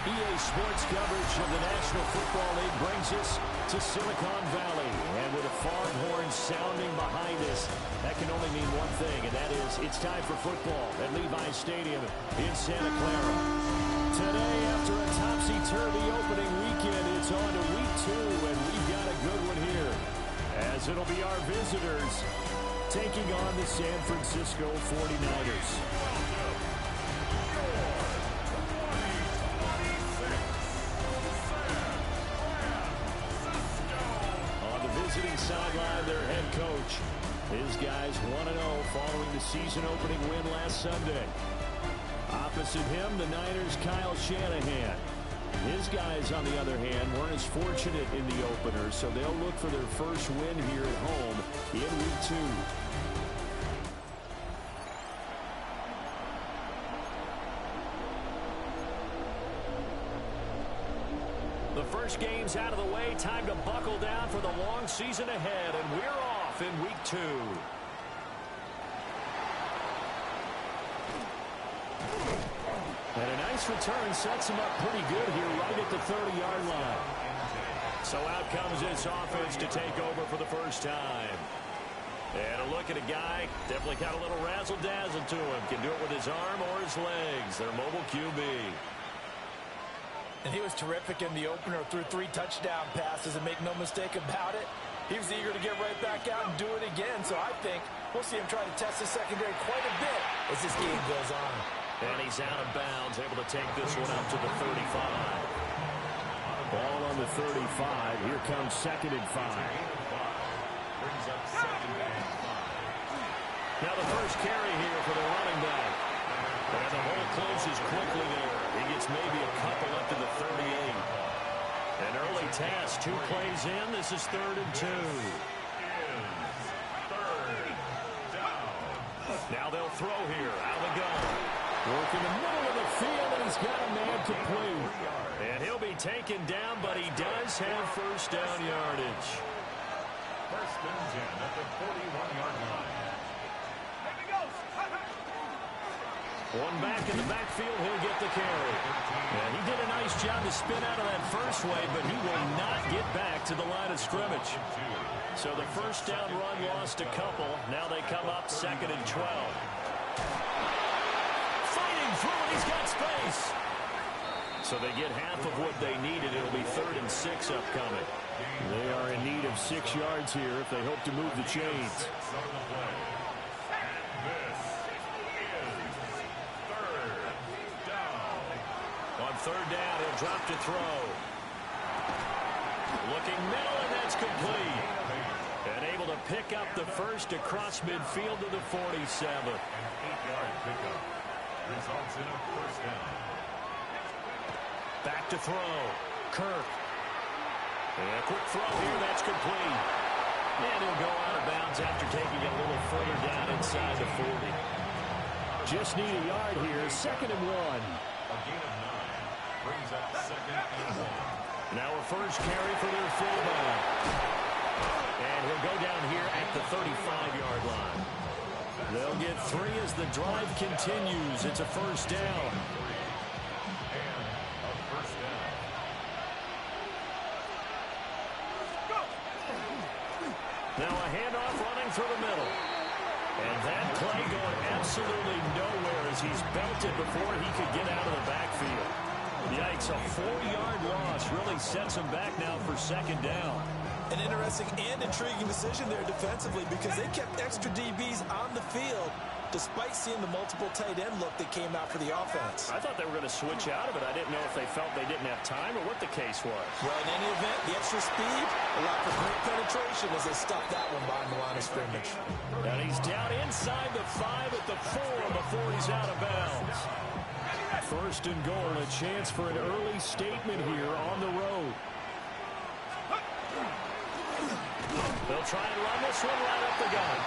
EA Sports coverage of the National Football League brings us to Silicon Valley. And with a foghorn sounding behind us, that can only mean one thing, and that is it's time for football at Levi's Stadium in Santa Clara. Today, after a topsy-turvy opening weekend, it's on to week 2, and we've got a good one here, as it'll be our visitors taking on the San Francisco 49ers. Visiting sideline, their head coach. His guys 1-0 following the season-opening win last Sunday. Opposite him, the Niners' Kyle Shanahan. His guys, on the other hand, weren't as fortunate in the opener, so they'll look for their first win here at home in Week 2. The first game's out of the way. Time to buckle down for the long season ahead, and we're off in Week 2. And a nice return sets him up pretty good here right at the 30-yard line. So out comes this offense to take over for the first time. And a look at a guy, definitely got a little razzle-dazzle to him. Can do it with his arm or his legs. Their mobile QB. And he was terrific in the opener, threw 3 touchdown passes, and make no mistake about it, he was eager to get right back out and do it again. So I think we'll see him try to test the secondary quite a bit as this game goes on. And he's out of bounds, able to take this one up to the 35. Ball on the 35. Here comes 2nd and 5. Brings up 2nd and 5. Now the first carry here for the running back. And the hole closes quickly there. He gets maybe a couple up to the 38. An early task, 2 plays in. This is 3rd and 2. Now they'll throw here. Out of the gun. Work in the middle of the field, and he's got a man complete. And he'll be taken down, but he does have first down yardage. 1st and 10 at the 41-yard line. One back in the backfield, he'll get the carry. And he did a nice job to spin out of that first wave, but he will not get back to the line of scrimmage. So the first down run lost a couple. Now they come up 2nd and 12. Fighting through it, he's got space. So they get half of what they needed. It'll be 3rd and 6 upcoming. They are in need of 6 yards here if they hope to move the chains. On 3rd down, he'll drop to throw. Looking middle, and that's complete. And able to pick up the first across midfield to the 47. An 8-yard pickup results in a 1st down. Back to throw. Kirk. And a quick throw here, that's complete. And he'll go out of bounds after taking it a little further down inside the 40. Just need a yard here, 2nd and 1. A gain of 9 brings up 2nd and 1. Now a first carry for their fullback. And he'll go down here at the 35-yard line. They'll get 3 as the drive continues. It's a first down. And a 1st down. Now a handoff running through the middle. And that play going absolutely nowhere as he's belted before he could get out of the backfield. Yikes, a 4-yard loss really sets him back now for 2nd down. An interesting and intriguing decision there defensively because they kept extra DBs on the field despite seeing the multiple tight end look that came out for the offense. I thought they were going to switch out of it. I didn't know if they felt they didn't have time or what the case was. Well, in any event, the extra speed allowed for great penetration as they stuffed that one behind the line of scrimmage. And he's down inside the 5 at the 4 before he's out of bounds. 1st and goal, a chance for an early statement here on the road. They'll try and run this one right up the gut.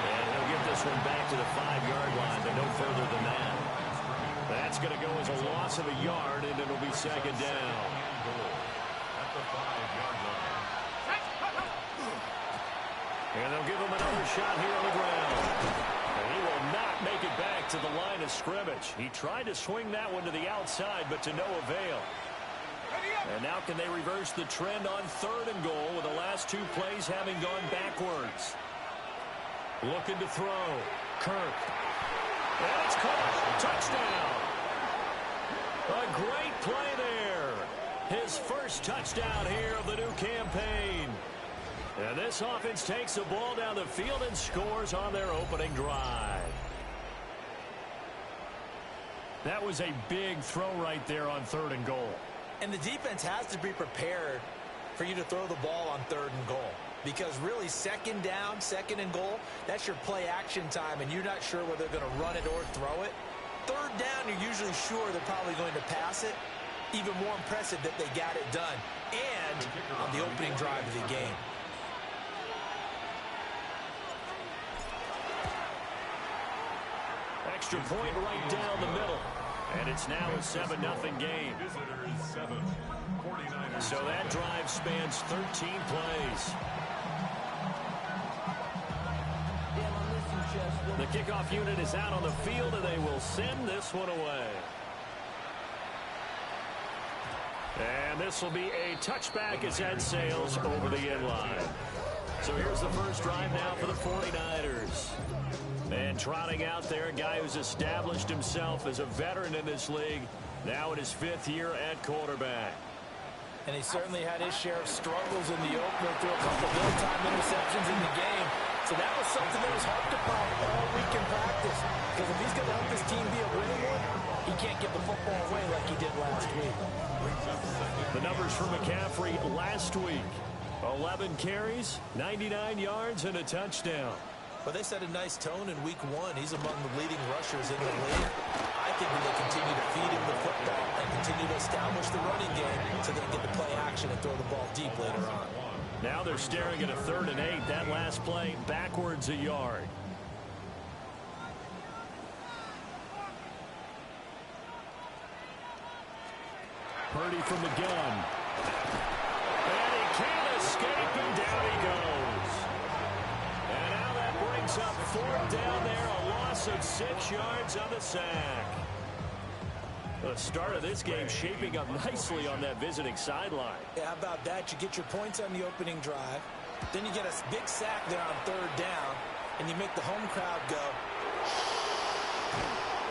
And he'll get this one back to the 5-yard line, but no further than that. That's going to go as a loss of a yard, and it'll be 2nd down. At the 5-yard line. And they'll give him another shot here on the ground. And he will not make it back to the line of scrimmage. He tried to swing that one to the outside, but to no avail. And now can they reverse the trend on 3rd and goal with the last 2 plays having gone backwards? Looking to throw. Kirk. And it's caught. Touchdown. A great play there. His first touchdown here of the new campaign. And this offense takes the ball down the field and scores on their opening drive. That was a big throw right there on 3rd and goal. And the defense has to be prepared for you to throw the ball on 3rd and goal. Because really, 2nd down, 2nd and goal, that's your play action time, and you're not sure whether they're going to run it or throw it. 3rd down, you're usually sure they're probably going to pass it. Even more impressive that they got it done. And on the opening drive of the game. Extra point right down the middle. And it's now a 7-0 game. So that drive spans 13 plays. The kickoff unit is out on the field, and they will send this one away. And this will be a touchback as that sails over the end line. So here's the first drive now for the 49ers. And trotting out there, a guy who's established himself as a veteran in this league, now in his 5th year at quarterback. And he certainly had his share of struggles in the opener through a couple of ill-timed interceptions in the game. So that was something that was harped upon all week in practice. Because if he's going to help this team be a winning one, he can't give the football away like he did last week. The numbers for McCaffrey last week. 11 carries, 99 yards, and a touchdown. But they set a nice tone in week 1. He's among the leading rushers in the league. I think when they continue to feed him the football and continue to establish the running game so they can get the play action and throw the ball deep later on. Now they're staring at a 3rd and 8. That last play backwards a yard. Purdy from the gun. And he can't escape, and down he goes. And now that brings up 4th down there, a loss of 6 yards on the sack. The start of this game shaping up nicely on that visiting sideline. Yeah, how about that? You get your points on the opening drive. Then you get a big sack there on 3rd down, and you make the home crowd go.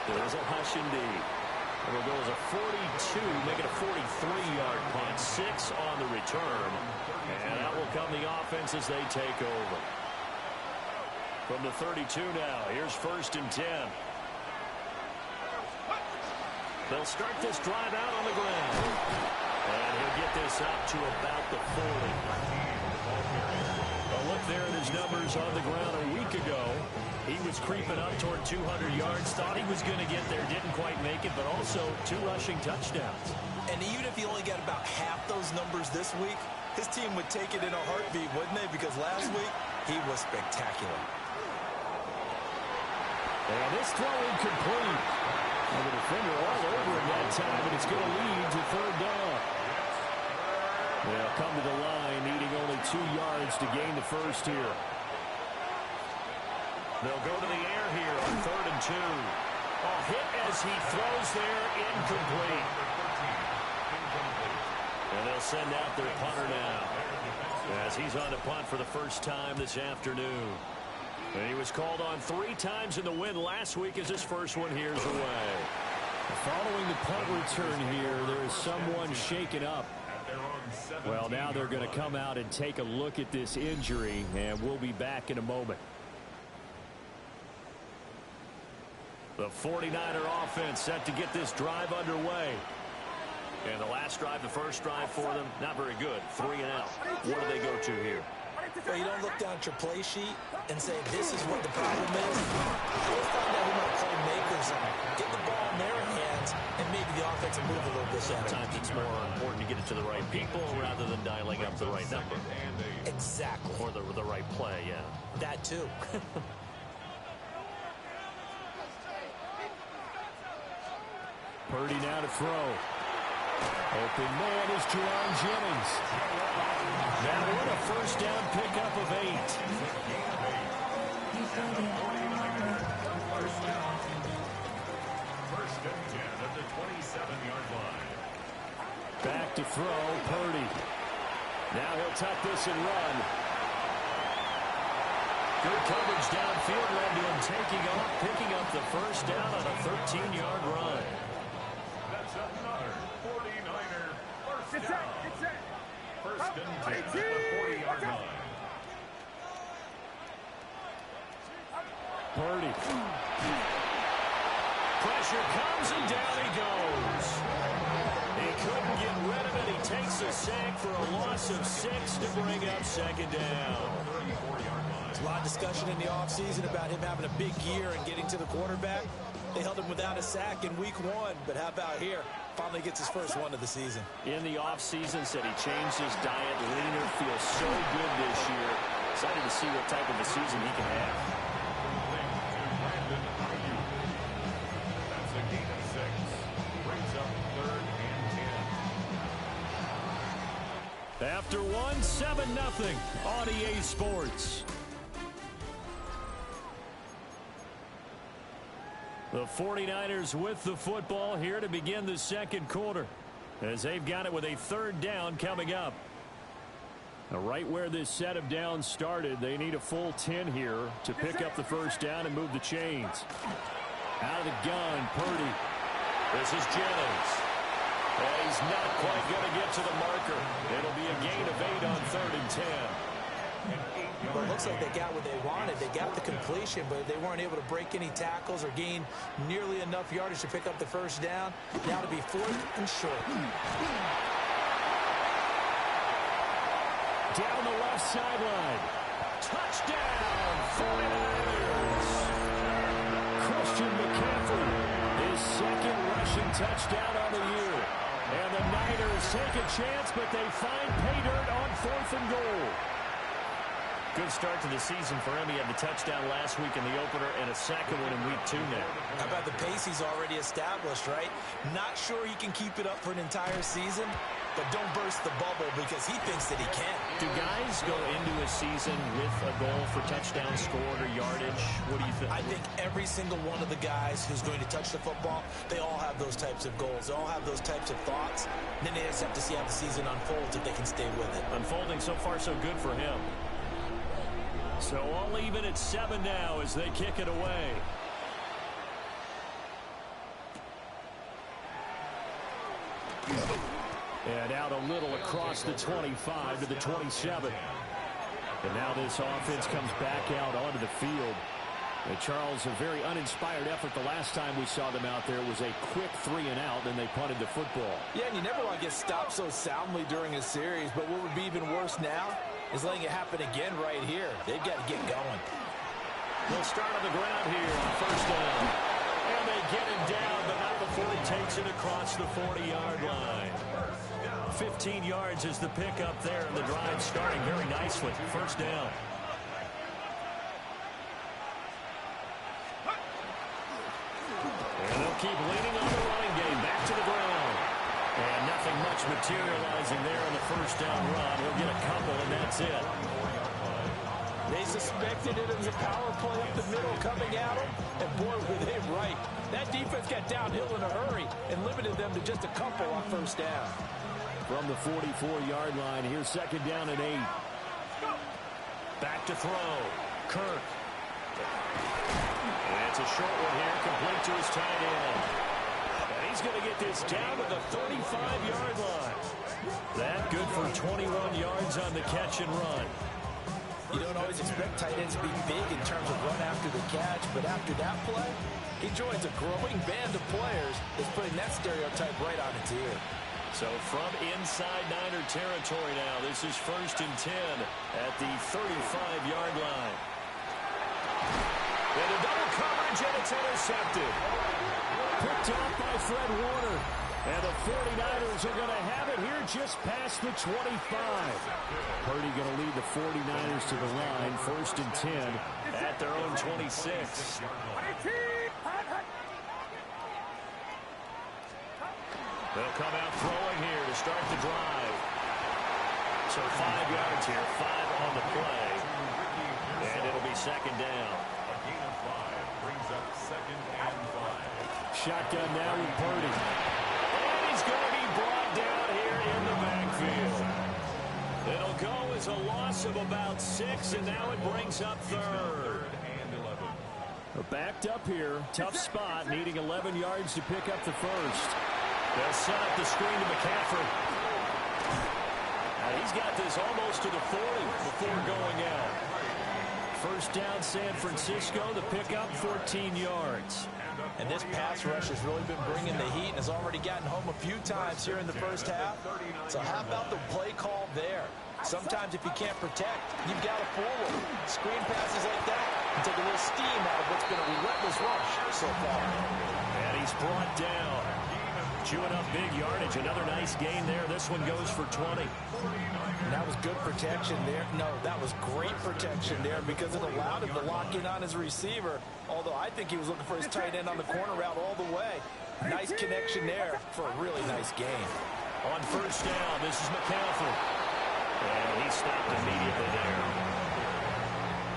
There's a hush indeed. And we'll go as a 42, make it a 43-yard punt. 6 on the return. And that will come the offense as they take over. From the 32 now, here's 1st and 10. They'll start this drive out on the ground. And he'll get this up to about the 40. A look there at his numbers on the ground a week ago. He was creeping up toward 200 yards, thought he was going to get there, didn't quite make it, but also 2 rushing touchdowns. And even if he only got about half those numbers this week, his team would take it in a heartbeat, wouldn't they? Because last week, he was spectacular. And this throw incomplete. And the defender all over him that time, and it's going to lead to 3rd down. They'll come to the line, needing only 2 yards to gain the first here. They'll go to the air here on 3rd and 2. A hit as he throws there, incomplete. And they'll send out their punter now, as he's on the punt for the first time this afternoon. And he was called on 3 times in the win last week as his first one here's away. Following the punt return here, there is someone shaken up. Well, now they're going to come out and take a look at this injury, and we'll be back in a moment. The 49er offense set to get this drive underway. And the last drive, the first drive for them, not very good. 3 and out. What do they go to here? Well, you don't look down at your play sheet and say, this is what the problem is. You'll find out who my playmakers are. Get the ball in their hands, and maybe the offense will move a little bit. Sometimes it's more important to get it to the right people rather than dialing up the right number. Exactly. Or the right play, yeah. That too. Purdy now to throw. Open man is Jerron Jennings. That one a first down pickup of 8. First down. First and 10 at the 27-yard line. Back to throw, Purdy. Now he'll tuck this and run. Good coverage downfield led to him taking off, picking up the first down on a 13-yard run. That's another 49er first down. First and 10 at the 40-yard line. Purdy. Pressure comes and down he goes. He couldn't get rid of it. He takes a sack for a loss of 6 to bring up second down. There's a lot of discussion in the offseason about him having a big year and getting to the quarterback. They held him without a sack in week 1, but how about here? Finally gets his first one of the season. In the offseason, said he changed his diet, leaner, feels so good this year. Excited to see what type of a season he can have. That's a gain of 6. Brings up 3rd and 10. After one, 7-0 on EA Sports. The 49ers with the football here to begin the second quarter, as they've got it with a 3rd down coming up. Now, right where this set of downs started, they need a full 10 here to pick up the first down and move the chains. Out of the gun, Purdy. This is Jennings. He's not quite going to get to the marker. It'll be a gain of 8 on 3rd and 10. Well, it looks like they got what they wanted. They got the completion, but they weren't able to break any tackles or gain nearly enough yardage to pick up the first down. Now to be 4th and short. Down the left sideline. Touchdown, 49ers. Christian McCaffrey, his 2nd rushing touchdown on the year. And the Niners take a chance, but they find pay dirt on 4th and goal. Good start to the season for him. He had the touchdown last week in the opener and a second one in week 2 now. How about the pace he's already established, right? Not sure he can keep it up for an entire season, but don't burst the bubble because he thinks that he can. Do guys go into a season with a goal for touchdown scored or yardage? What do you think? I think every single one of the guys who's going to touch the football, they all have those types of goals. They all have those types of thoughts. Then they just have to see how the season unfolds if they can stay with it. Unfolding so far so good for him. So all even at 7 now as they kick it away. And out a little across the 25 to the 27. And now this offense comes back out onto the field. And Charles, a very uninspired effort. The last time we saw them out there was a quick 3 and out, and they punted the football. Yeah, and you never want to get stopped so soundly during a series, but what would be even worse now is letting it happen again right here. They've got to get going. They'll start on the ground here on first down. And they get him down, but not before he takes it across the 40-yard line. 15 yards is the pickup there, and the drive starting very nicely. First down. And they'll keep leaning on the running game. Back to the ground. And nothing much materializing there on the first down run. He'll get a couple, and that's it. They suspected it was a power play up the middle coming at them, and boy, were they right. That defense got downhill in a hurry and limited them to just a couple on first down. From the 44-yard line, here's second down and 8. Back to throw. Kirk. And it's a short one here, complete to his tight end. And he's going to get this down to the 35-yard line. That good for 21 yards on the catch and run. You don't always expect tight ends to be big in terms of run after the catch, but after that play, he joins a growing band of players that's putting that stereotype right on its ear. So from inside Niner territory now, this is first and 10 at the 35-yard line. And a double coverage, and it's intercepted. Picked off by Fred Warner. And the 49ers are going to have it here just past the 25. Purdy going to lead the 49ers to the line, first and 10 at their own 26. They'll come out throwing here to start the drive. So 5 yards here, 5 on the play. And it'll be second down. A gain of 5 brings up 2nd and 5. Shotgun now with Purdy. And he's going to be brought down here in the backfield. It'll go as a loss of about 6, and now it brings up 3rd. And 11. Backed up here. Tough spot, needing 11 yards to pick up the first. They'll set up the screen to McCaffrey. And he's got this almost to the 40 before going out. First down, San Francisco. The pickup, 14 yards. And this pass rush has really been bringing the heat and has already gotten home a few times here in the first half. So how about the play call there? Sometimes if you can't protect, you've got to forward. Screen passes like that and take a little steam out of what's been a relentless rush so far. And he's brought down. Chewing up big yardage. Another nice gain there. This one goes for 20. And that was good protection there. No, that was great protection there because it allowed him to lock in on his receiver. Although I think he was looking for his tight end on the corner route all the way. Nice connection there for a really nice gain. On first down, this is McCaffrey. And he stopped immediately there.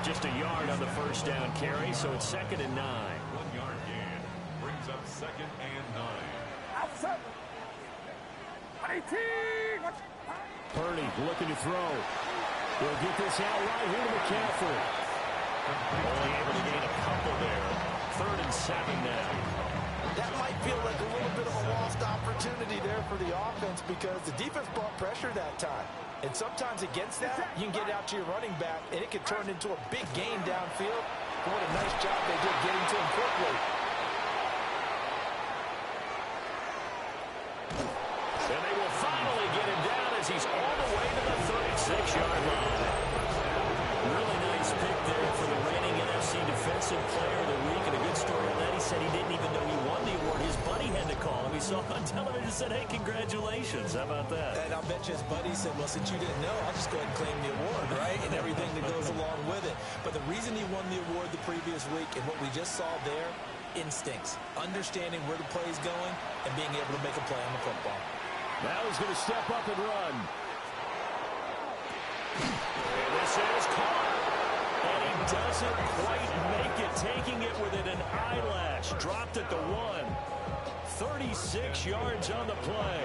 Just a yard on the first down carry, so it's 2nd and 9. 1-yard gain brings up 2nd and 9. Purdy looking to throw. He'll get this out right here to McCaffrey. Only able to gain a couple there. 3rd and 7 now. That might feel like a little bit of a lost opportunity there for the offense because the defense brought pressure that time. And sometimes against that, you can get out to your running back, and it can turn into a big gain downfield. But what a nice job they did getting to him quickly. And they will finally get him down as he's all the way to the 36-yard line. Really nice pick there for the reigning NFC Defensive Player of the Week. And a good story on that. He said he didn't even know he won the award. His buddy had to call him. He saw him on television and said, hey, congratulations. How about that? And I'll bet you his buddy said, well, since you didn't know, I'll just go ahead and claim the award, right? And everything that goes along with it. But the reason he won the award the previous week and what we just saw there, instincts, understanding where the play is going and being able to make a play on the football. Now he's going to step up and run. And this is caught. And he doesn't quite make it, taking it within an eyelash. Dropped at the 1. 36 yards on the play.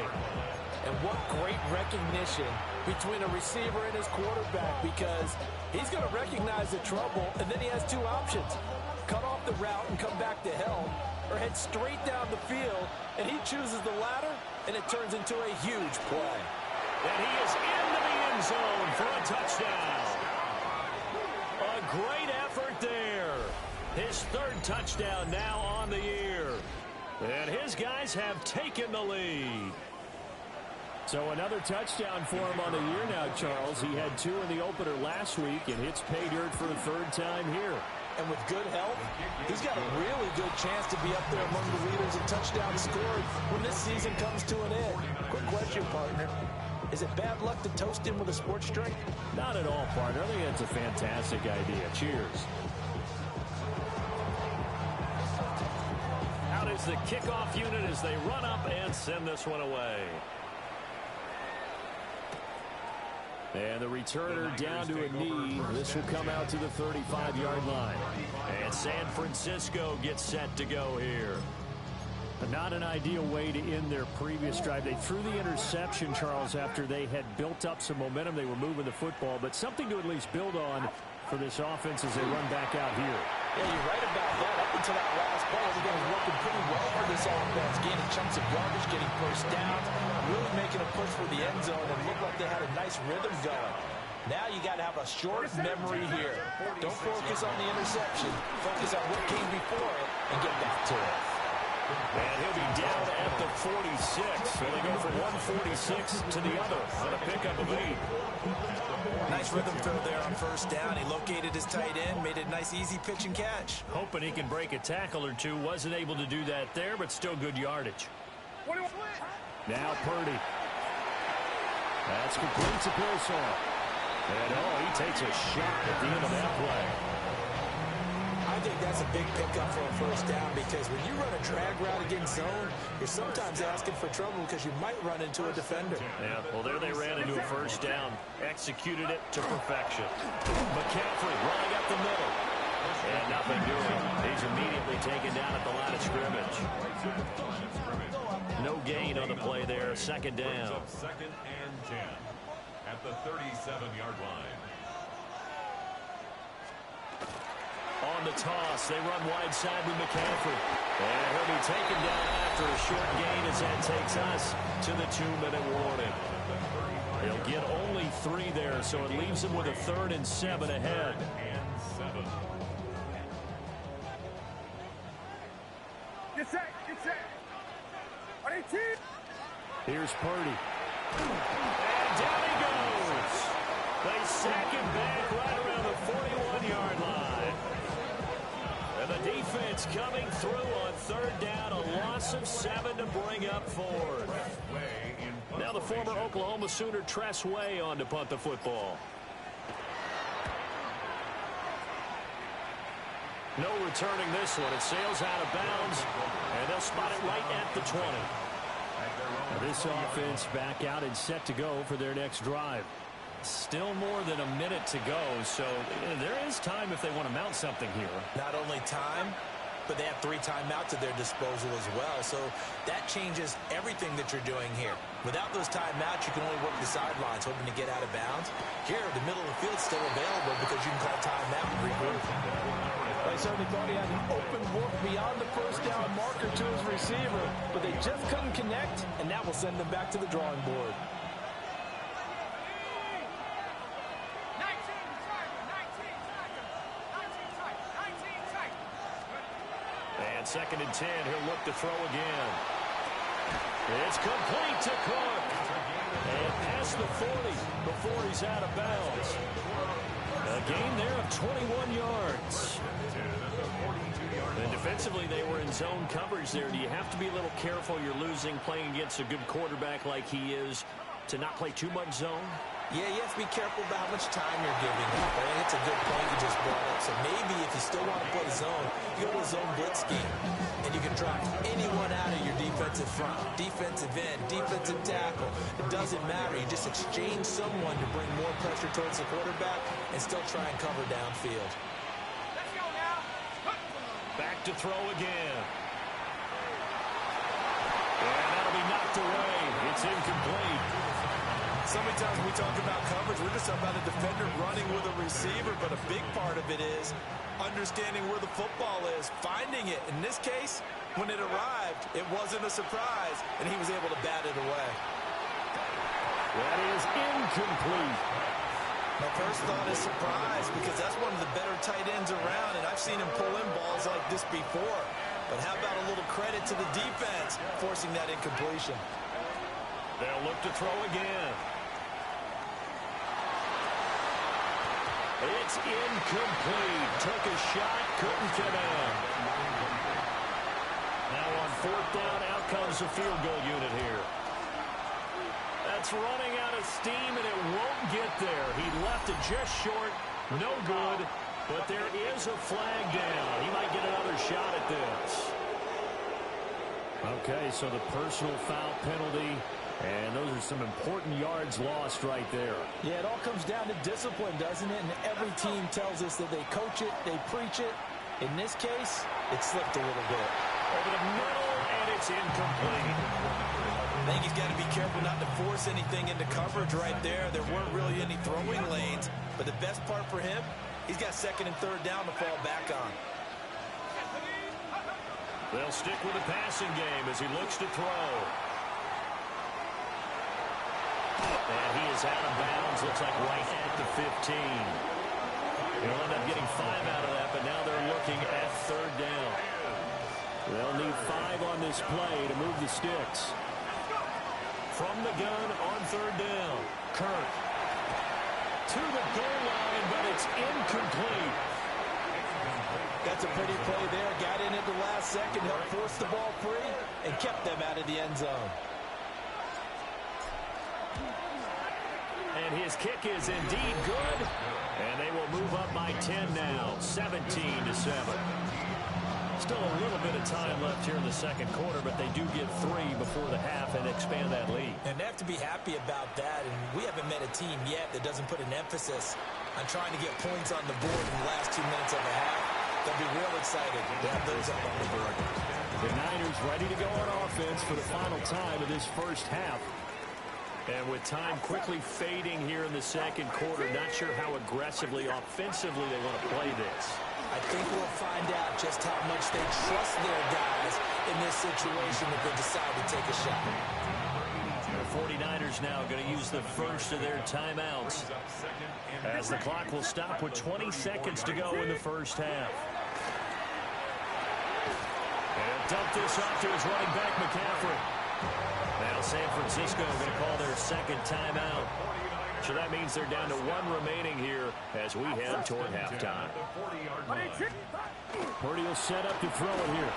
And what great recognition between a receiver and his quarterback because he's going to recognize the trouble, and then he has two options. Cut off the route and come back to help, or head straight down the field, and he chooses the latter, and it turns into a huge play. And he is into the end zone for a touchdown. A great effort there. His 3rd touchdown now on the year. And his guys have taken the lead. So another touchdown for him on the year now, Charles. He had 2 in the opener last week and hits pay dirt for the 3rd time here. And with good health, he's got a really good chance to be up there among the leaders in touchdowns scored when this season comes to an end. Quick question, partner. Is it bad luck to toast him with a sports drink? Not at all, partner. I think that's a fantastic idea. Cheers. Out is the kickoff unit as they run up and send this one away. And the returner down to a knee. This will come out to the 35-yard line. And San Francisco gets set to go here. Not an ideal way to end their previous drive. They threw the interception, Charles, after they had built up some momentum. They were moving the football, but something to at least build on for this offense as they run back out here. Yeah, you're right about that. Up until that last play, everything was working pretty well for this offense. Gaining chunks of yardage, getting first downs, really making a push for the end zone, and looked like they had a nice rhythm going. Now you got to have a short memory here. Don't focus on the interception. Focus on what came before it and get back to it. And he'll be down at the 46. So they go from 146 to the other on a pickup of 8. Nice rhythm throw there on first down. He located his tight end, made it a nice easy pitch and catch. Hoping he can break a tackle or two. Wasn't able to do that there, but still good yardage. Now Purdy. That's complete to Pilson. And he takes a shot at the end of that play. I think that's a big pickup for a first down because when you run a drag route against zone, you're sometimes asking for trouble because you might run into a defender. Yeah, well, there they ran into a first down. Executed it to perfection. McCaffrey running up the middle. And nothing doing. He's immediately taken down at the line of scrimmage. No gain on the play there. Second down. Second and 10 at the 37-yard line. On the toss, they run wide side with McCaffrey. And he'll be taken down after a short gain as that takes us to the 2-minute warning. He'll get only 3 there, so it leaves him with a 3rd and 7 ahead. Get set, get set. On 18. Here's Purdy. And down he goes. They sack him back right around the 41-yard line. And the defense coming through on 3rd down. A loss of 7 to bring up 4th. Now the former Oklahoma Sooner Tress Way on to punt the football. No returning this one. It sails out of bounds, and they'll spot it right at the 20. Now this offense back out and set to go for their next drive. Still more than a minute to go, so there is time if they want to mount something here. Not only time, but they have 3 timeouts at their disposal as well, so that changes everything that you're doing here. Without those timeouts, you can only work the sidelines, hoping to get out of bounds. Here, the middle of the field is still available because you can call timeout and regroup. They certainly thought he had an open look beyond the first down marker to his receiver, but they just couldn't connect, and that will send them back to the drawing board. And 2nd and 10, he'll look to throw again. It's complete to Cook. And past the 40 before he's out of bounds. A gain there of 21 yards. And defensively, they were in zone coverage there. Do you have to be a little careful? You're losing, playing against a good quarterback like he is, to not play too much zone? Yeah, you have to be careful about how much time you're giving him. I think it's a good point you just brought up. So maybe if you still want to play zone, you go to a zone blitz scheme. And you can drop anyone out of your defensive front. Defensive end, defensive tackle. It doesn't matter. You just exchange someone to bring more pressure towards the quarterback and still try and cover downfield. Let's go now. Back to throw again. And that'll be knocked away. It's incomplete. So many times when we talk about coverage, we're just talking about a defender running with a receiver, but a big part of it is understanding where the football is, finding it. In this case, when it arrived, it wasn't a surprise, and he was able to bat it away. That is incomplete. My first thought is surprise, because that's one of the better tight ends around, and I've seen him pull in balls like this before. But how about a little credit to the defense forcing that incompletion? They'll look to throw again. It's incomplete. Took a shot, couldn't connect. Now on 4th down, out comes the field goal unit here. That's running out of steam, and it won't get there. He left it just short. No good, but there is a flag down. He might get another shot at this. Okay, so the personal foul penalty. And those are some important yards lost right there. Yeah, it all comes down to discipline, doesn't it? And every team tells us that they coach it, they preach it. In this case, it slipped a little bit. Over the middle, and it's incomplete. I think he's got to be careful not to force anything into coverage right there. There weren't really any throwing lanes. But the best part for him, he's got 2nd and 3rd down to fall back on. They'll stick with the passing game as he looks to throw. And he is out of bounds, looks like right at the 15. He'll end up getting 5 out of that, but now they're looking at 3rd down. They'll need 5 on this play to move the sticks. From the gun on 3rd down. Kirk to the goal line, but it's incomplete. That's a pretty play there. Got in at the last second, helped force the ball free, and kept them out of the end zone. And his kick is indeed good. And they will move up by 10 now, 17-7. Still a little bit of time left here in the second quarter, but they do get 3 before the half and expand that lead. And they have to be happy about that. And we haven't met a team yet that doesn't put an emphasis on trying to get points on the board in the last 2 minutes of the half. They'll be real excited to have those up on the board. The Niners ready to go on offense for the final time of this first half. And with time quickly fading here in the second quarter, not sure how aggressively, offensively they want to play this. I think we'll find out just how much they trust their guys in this situation if they decide to take a shot. The 49ers now going to use the first of their timeouts as the clock will stop with 20 seconds to go in the first half. And dump this off to his running back, McCaffrey. Now San Francisco going to call their second timeout. So that means they're down to one remaining here as we head toward halftime. Purdy will set up to throw it here.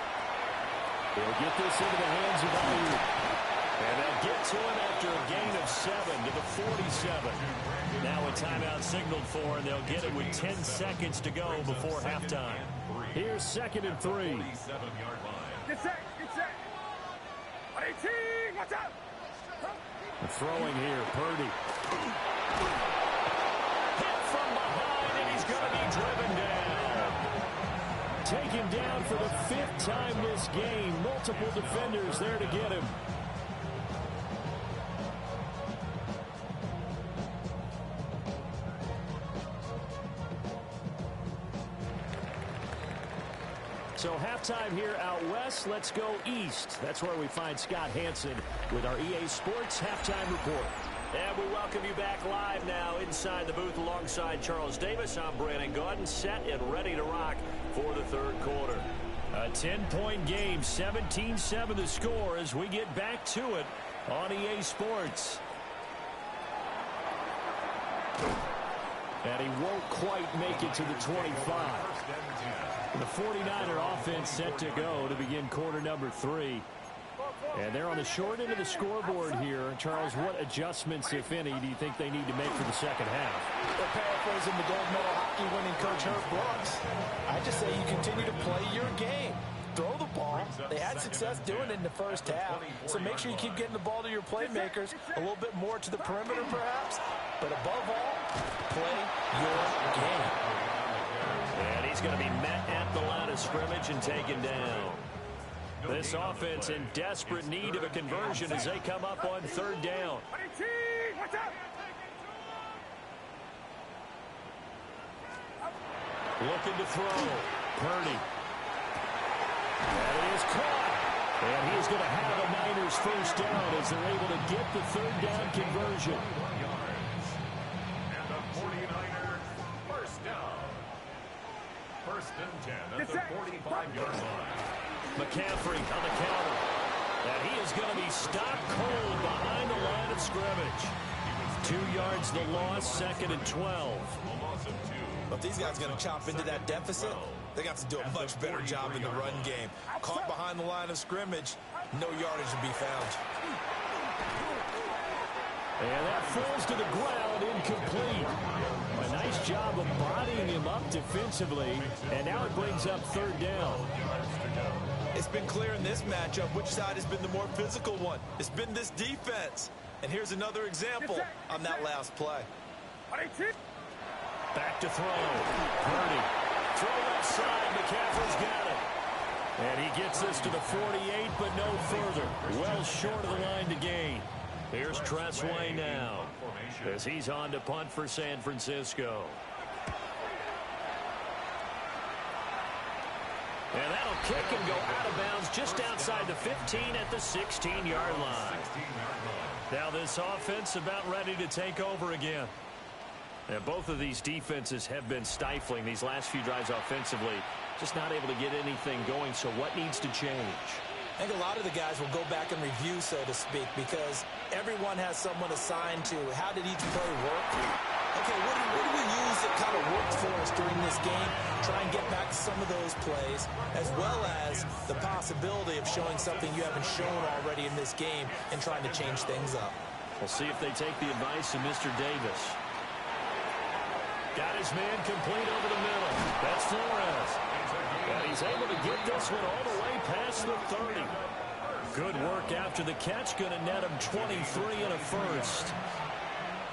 He'll get this into the hands of Ayuk. And they'll get to him after a gain of 7 to the 47. Now a timeout signaled for, and they'll get it with 10 seconds to go before halftime. Here's 2nd and 3. Get set, get set. 18, watch out. Throwing here, Purdy. Hit from behind, and he's going to be driven down. Taken down for the 5th time this game. Multiple defenders there to get him. So halftime here out west. Let's go east. That's where we find Scott Hansen with our EA Sports Halftime Report. And we welcome you back live now inside the booth alongside Charles Davis. I'm Brandon Gaudin, set and ready to rock for the third quarter. A 10-point game, 17-7 the score as we get back to it on EA Sports. And he won't quite make it to the 25. The 49er offense set to go to begin quarter number 3. And they're on the short end of the scoreboard here. Charles, what adjustments, if any, do you think they need to make for the second half? They're paraphrasing the gold medal hockey winning coach Herb Brooks. I just say you continue to play your game. Throw the ball. They had success doing it in the first half. So make sure you keep getting the ball to your playmakers a little bit more to the perimeter perhaps. But above all, play your game. And he's going to be met at the line of scrimmage and taken down. This offense in desperate need of a conversion as they come up on 3rd down. Looking to throw. Purdy. And it is caught. And he is going to have a Niners first down as they're able to get the 3rd down conversion. And the 49ers first down. 1st and 10 at the 45-yard line. McCaffrey on the counter. And he is going to be stopped cold behind the line of scrimmage. 2 yards the loss, 2nd and 12. But if these guys are going to chop into that deficit, they got to do a much better job in the run game. Caught behind the line of scrimmage, no yardage to be found. And that falls to the ground, incomplete. A nice job of bodying him up defensively, and now it brings up 3rd down. It's been clear in this matchup which side has been the more physical one. It's been this defense. And here's another example on that last play. Back to throw. Purdy. Throw left side. McCaffrey's got it. And he gets this to the 48, but no further. Well short of the line to gain. Here's Tressway now as he's on to punt for San Francisco. And that'll kick and go out of bounds just outside the 15 at the 16-yard line. Now this offense about ready to take over again. And both of these defenses have been stifling these last few drives offensively. Just not able to get anything going, so what needs to change? I think a lot of the guys will go back and review, so to speak, because everyone has someone assigned to how did each play work. Okay, what do we use that kind of worked for us during this game? Try and get back to some of those plays, as well as the possibility of showing something you haven't shown already in this game and trying to change things up. We'll see if they take the advice of Mr. Davis. Got his man complete over the middle. That's Flores. And he's able to get this one all the way past the 30. Good work after the catch. Going to net him 23 and a first.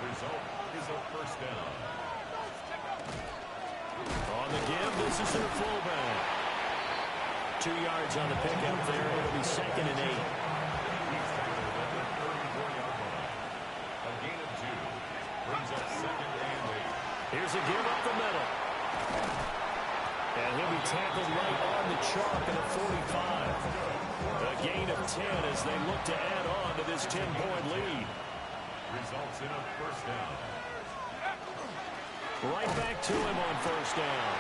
Result is a first down. On the give, this is their fullback. 2 yards on the pickup there. It'll be 2nd and 8. He's tackled at the 34-yard line. A gain of 2 brings up 2nd and 8. Here's a give up the middle. And he'll be tackled right on the chalk at a 45. A gain of 10 as they look to add on to this 10-point lead. Results in a first down. Right back to him on first down.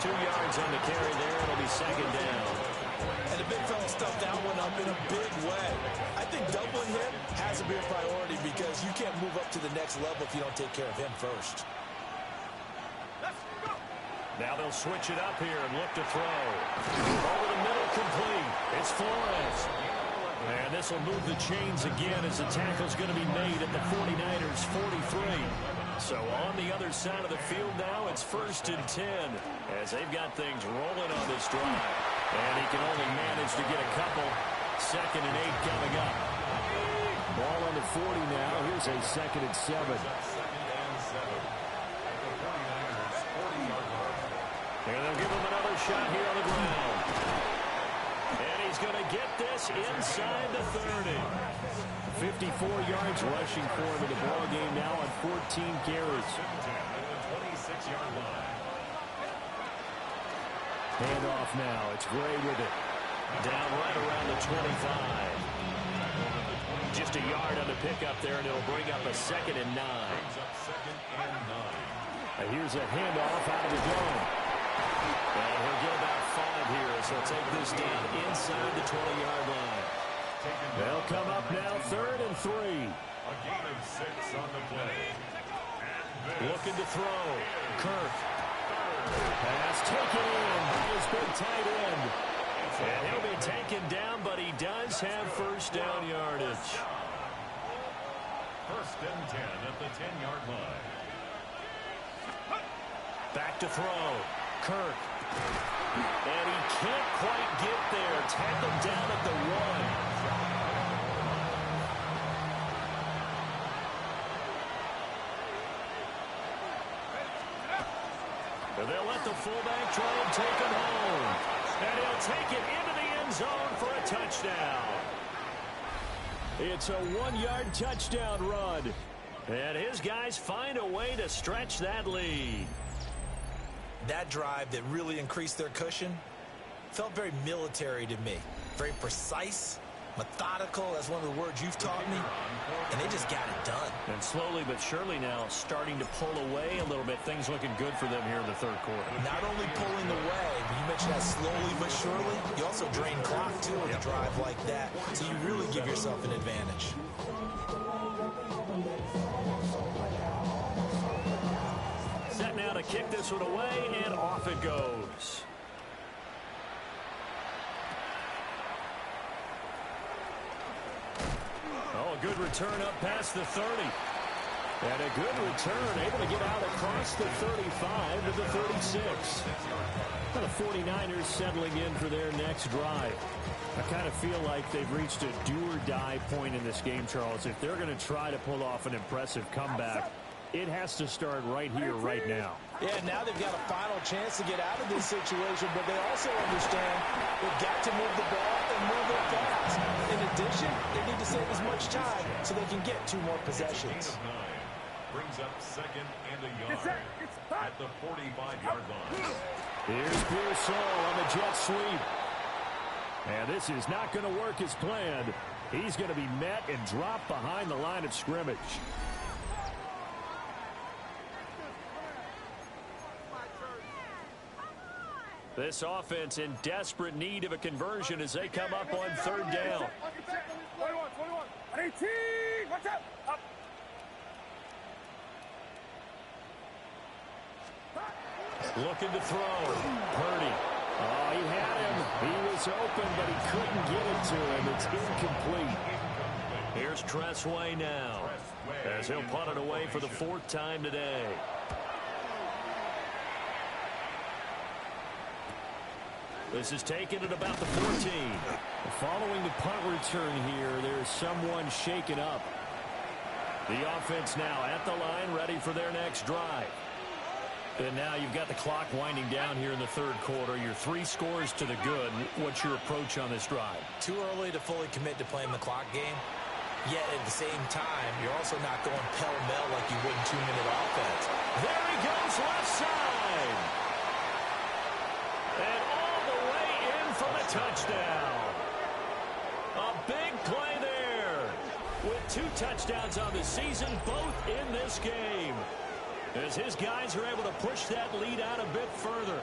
2 yards on the carry there. It'll be 2nd down. And the big fella stuffed that one up in a big way. I think doubling him has to be a priority because you can't move up to the next level if you don't take care of him first. Now they'll switch it up here and look to throw. Over the middle, complete. It's Flores. And this will move the chains again as the tackle's going to be made at the 49ers' 43. So on the other side of the field now, it's 1st and 10 as they've got things rolling on this drive. And he can only manage to get a couple. 2nd and 8 coming up. Ball on the 40 now. Here's a 2nd and 7. And they'll give him another shot here on the ground. And he's going to get this inside the 30. 54 yards rushing for him in the ball game now on 14 carries. 26-yard line. Handoff now. It's Gray with it. Down right around the 25. Just a yard on the pickup there, and it'll bring up a 2nd and 9. Here's a handoff out of the dome. And he'll get about 5 here as he'll take this down inside the 20-yard line. They'll come up now 3rd and 3. A gain of 6 on the play. Looking to throw. Kirk. Pass taken in by his big tight end. And he'll be taken down, but he does have first down yardage. 1st and 10 at the 10-yard line. Back to throw. Kirk. And he can't quite get there. Tackled down at the 1. They'll let the fullback try and take him home. And he'll take it into the end zone for a touchdown. It's a 1-yard touchdown run. And his guys find a way to stretch that lead. That drive that really increased their cushion felt very military to me. Very precise, methodical. That's one of the words you've taught me. And they just got it done. And slowly but surely now starting to pull away a little bit. Things looking good for them here in the 3rd quarter. Not only pulling away, but you mentioned that slowly but surely. You also drain clock, too, with a drive like that. So you really give yourself an advantage. Set now to kick this one away, and off it goes. Oh, a good return up past the 30. And a good return, able to get out across the 35 to the 36. And the 49ers settling in for their next drive. I kind of feel like they've reached a do-or-die point in this game, Charles. If they're going to try to pull off an impressive comeback, it has to start right here, right now. Yeah, now they've got a final chance to get out of this situation, but they also understand they've got to move the ball and move it fast. In addition, they need to save as much time so they can get 2 more possessions. Brings up 2nd and a yard at the 45-yard line. Here's Pearsall on the jet sweep. And this is not going to work as planned. He's going to be met and dropped behind the line of scrimmage. This offense in desperate need of a conversion as they come up on 3rd down. 21, 18, watch out! Up. Looking to throw. Purdy. Oh, he had him. He was open, but he couldn't get it to him. It's incomplete. Here's Tressway now as he'll punt it away for the 4th time today. This is taken at about the 14. Following the punt return here, there's someone shaken up. The offense now at the line, ready for their next drive. And now you've got the clock winding down here in the third quarter. You're 3 scores to the good. What's your approach on this drive? Too early to fully commit to playing the clock game. Yet at the same time, you're also not going pell-mell like you would in 2-minute offense. There he goes, left side. And all the way in for the touchdown. A big play there. With 2 touchdowns on the season, both in this game. As his guys are able to push that lead out a bit further.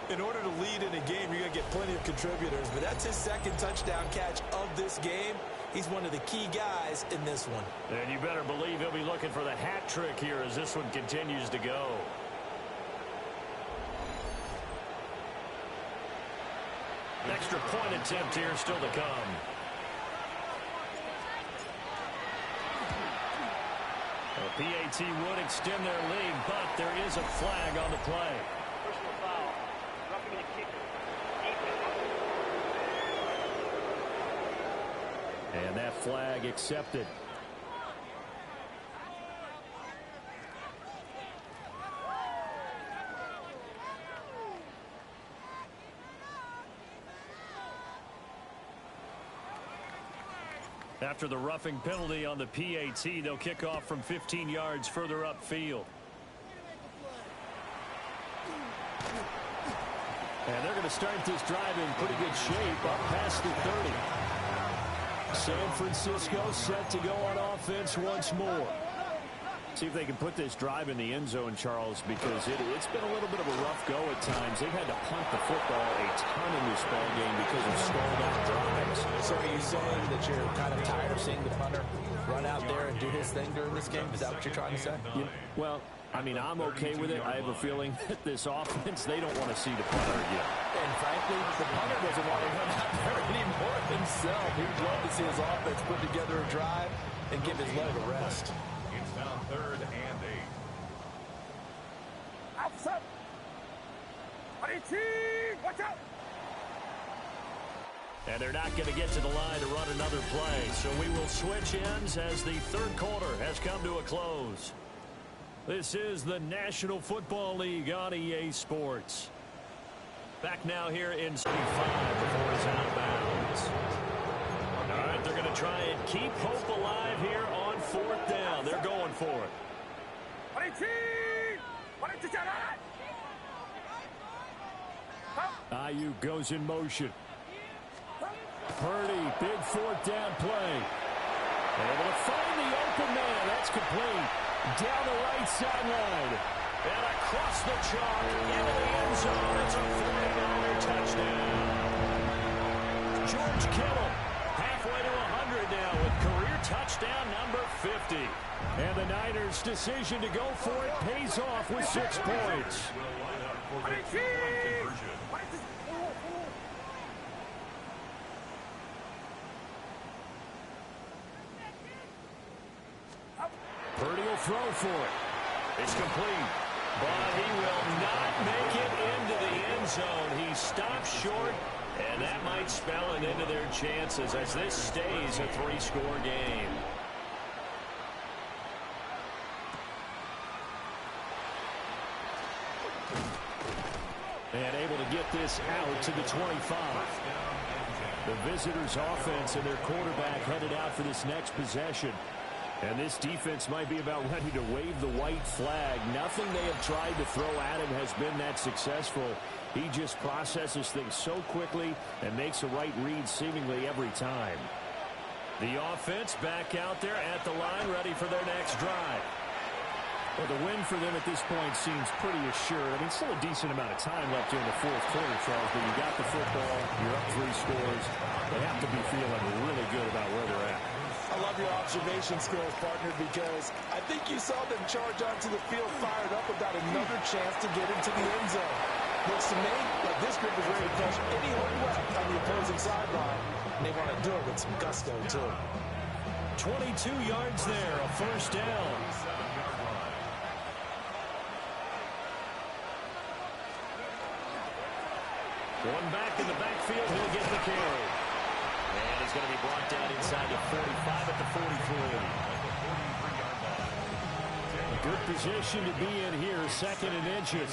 In order to lead in a game, you're going to get plenty of contributors, but that's his second touchdown catch of this game. He's one of the key guys in this one. And you better believe he'll be looking for the hat trick here as this one continues to go. Extra point attempt here still to come. The PAT would extend their lead, but there is a flag on the play. Personal foul. Roughing the kicker. And that flag accepted. After the roughing penalty on the PAT, they'll kick off from 15 yards further upfield. And they're going to start this drive in pretty good shape up past the 30. San Francisco set to go on offense once more. See if they can put this drive in the end zone, Charles, because it's been a little bit of a rough go at times. They've had to punt the football a ton in this ball game because of stalled out drives. So are you saying that you're kind of tired of seeing the punter run out there and do his thing during this game? Is that what you're trying to say? Yeah, well, I mean, I'm okay with it. I have a feeling that this offense, they don't want to see the punter again. And frankly, the punter doesn't want to run out there anymore himself. He'd love to see his offense put together a drive and give his leg a rest. It's now 3rd and 8. Outside. Watch out. And they're not going to get to the line to run another play. So we will switch ends as the third quarter has come to a close. This is the National Football League on EA Sports. Back now here in 75 before it's out of bounds. All right, they're going to try and keep hope alive here on 4th down. They're going for it. Ayuk goes in motion. Purdy, big 4th down play. Able to find the open man. That's complete. Down the right sideline. And across the chalk into the end zone. It's a 49er touchdown. George Kittle halfway to 100 now with career touchdown number 50. And the Niners' decision to go for it pays off with 6 points. Purdy will throw for it. It's complete. But he will not make it into the end zone. He stops short, and that might spell it into their chances as this stays a 3-score game. And able to get this out to the 25. The visitors' offense and their quarterback headed out for this next possession. And this defense might be about ready to wave the white flag. Nothing they have tried to throw at him has been that successful. He just processes things so quickly and makes a right read seemingly every time. The offense back out there at the line, ready for their next drive. Well, the win for them at this point seems pretty assured. I mean, still a decent amount of time left here in the 4th quarter, Charles, but you got the football, you're up 3 scores. They have to be feeling really good about where they're at. I love your observation skills, partner, because I think you saw them charge onto the field fired up about another chance to get into the end zone. Looks to me like this group is ready to crush any home left on the opposing sideline, and they want to do it with some gusto, too. 22 yards there, a 1st down. One back in the backfield, he'll get the carry. And he's going to be brought down inside the 45 at the 43. Good position to be in here, 2nd and inches.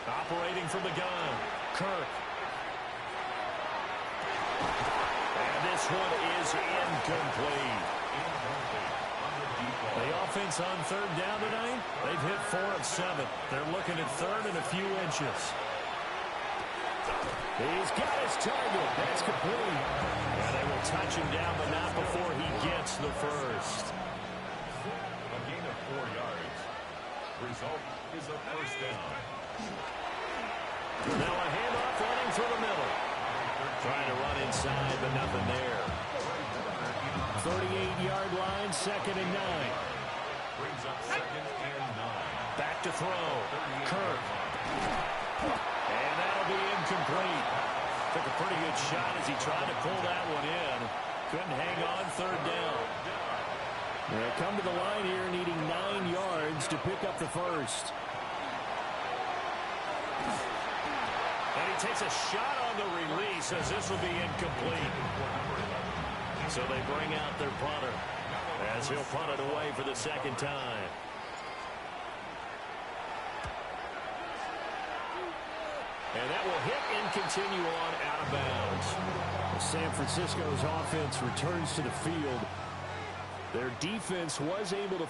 Operating from the gun, Kirk. And this one is incomplete. The offense on 3rd down tonight, they've hit 4 of 7. They're looking at 3rd and a few inches. He's got his target. That's complete. Yeah, they will touch him down, but not before he gets the first. A gain of 4 yards. Result is a first down. Now a handoff running through the middle. Trying to run inside, but nothing there. 38-yard line, 2nd and 9. Brings up 2nd and 9. Back to throw. Kirk. And that'll be incomplete. Took a pretty good shot as he tried to pull that one in. Couldn't hang on 3rd down. They come to the line here needing 9 yards to pick up the first. And he takes a shot on the release as this will be incomplete. So they bring out their punter as he'll punt it away for the 2nd time. And that will hit and continue on out of bounds. San Francisco's offense returns to the field. Their defense was able to